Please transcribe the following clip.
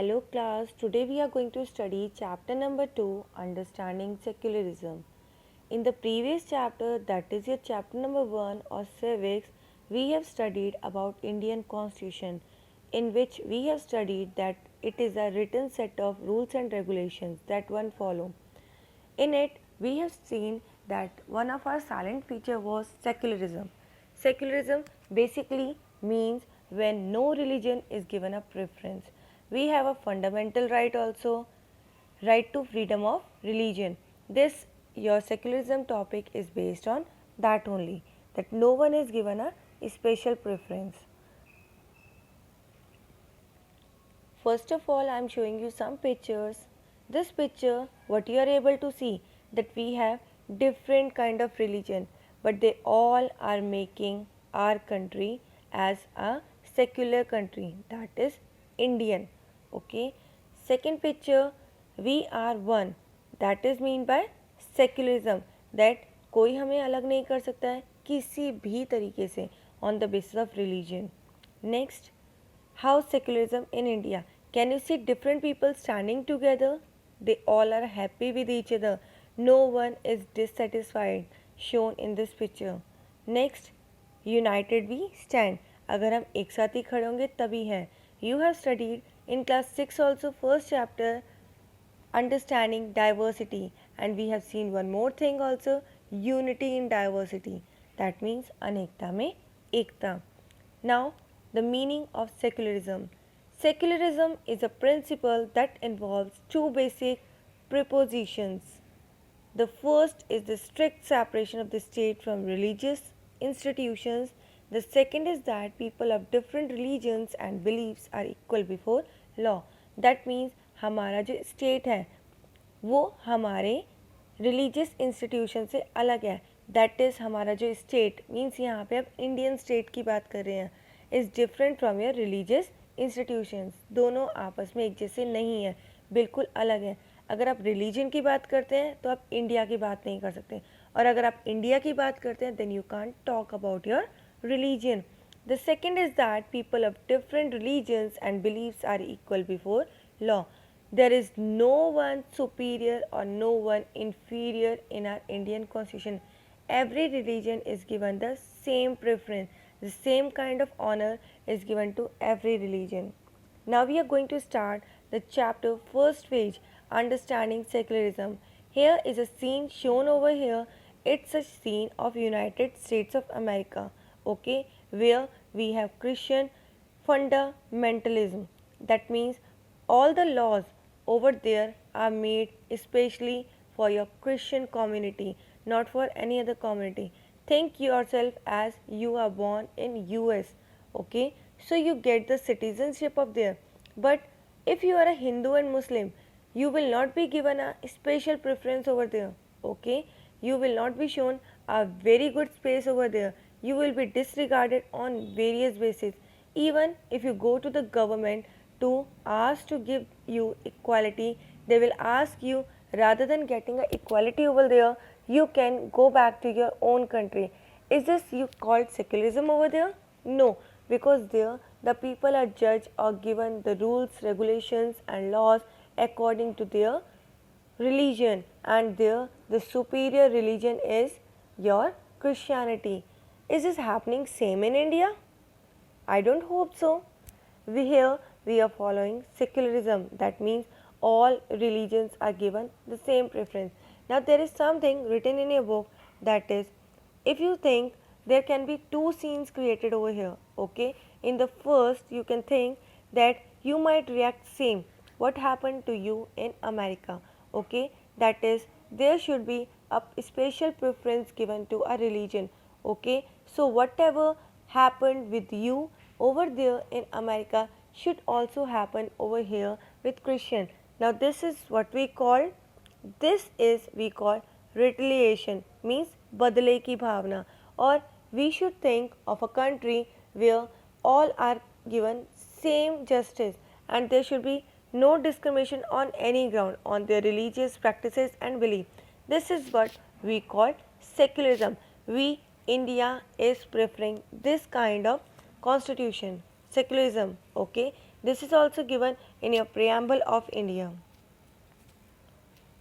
Hello class, today we are going to study chapter number 2, Understanding Secularism. In the previous chapter, that is your chapter number 1 or civics, we have studied about Indian Constitution, in which we have studied that it is a written set of rules and regulations that one follow. In it, we have seen that one of our silent feature was secularism. Secularism basically means when no religion is given a preference. We have a fundamental right also, right to freedom of religion. This your secularism topic is based on that only, that no one is given a special preference. First of all, I am showing you some pictures. This picture, what you are able to see, that we have different kind of religion, but they all are making our country as a secular country, that is Indian. Okay. Second picture, we are one, that is mean by secularism, that कोई हमें अलग नहीं कर सकता है किसी भी तरीके से on the basis of religion. Next, how secularism in India. Can you see different people standing together? They all are happy with each other. No one is dissatisfied, shown in this picture. Next, united we stand. अगर हम एक साथ ही खड़े होंगे तभी हैं. You have studied in class 6 also first chapter understanding diversity, and we have seen one more thing also, unity in diversity. That means अनेकता में एकता. Now, the meaning of secularism. Secularism is a principle that involves two basic propositions. The first is the strict separation of the state from religious institutions. The second is that people of different religions and beliefs are equal before law. That means हमारा जो state है वो हमारे religious institution से अलग है. That is हमारा जो state means यहाँ पे अब Indian state की बात कर रहे हैं is different from your religious institutions. दोनों आपस में एक जैसे नहीं है, बिल्कुल अलग है. अगर आप रिलीजन की बात करते हैं तो आप इंडिया की बात नहीं कर सकते, और अगर आप इंडिया की बात करते हैं then you can't talk about your religion. The second is that people of different religions and beliefs are equal before law. There is no one superior or no one inferior in our Indian constitution. Every religion is given the same preference. The same kind of honor is given to every religion. Now we are going to start the chapter first page, understanding secularism. Here is a scene shown over here. It's a scene of United States of America. Okay, where we have Christian fundamentalism. That means all the laws over there are made especially for your Christian community, not for any other community. Think yourself as you are born in US. Okay, so you get the citizenship of there. But if you are a Hindu and Muslim, you will not be given a special preference over there. Okay, you will not be shown a very good space over there. You will be disregarded on various bases. Even if you go to the government to ask to give you equality, they will ask you, rather than getting a equality over there, you can go back to your own country. Is this you called secularism over there? No, because there the people are judged or given the rules, regulations and laws according to their religion, and there the superior religion is your Christianity. Is this happening same in India? I don't hope so. We are following secularism. That means all religions are given the same preference. Now there is something written in a book, that is, if you think there can be two scenes created over here. Okay, in the first you can think that you might react same what happened to you in America. Okay, that is, there should be a special preference given to a religion. Okay, so whatever happened with you over there in America should also happen over here with Christian. Now this is what we call retaliation, means बदले की भावना. Or we should think of a country where all are given same justice and there should be no discrimination on any ground on their religious practices and belief. This is what we call secularism. We India is preferring this kind of constitution, secularism. Okay, This is also given in your preamble of India.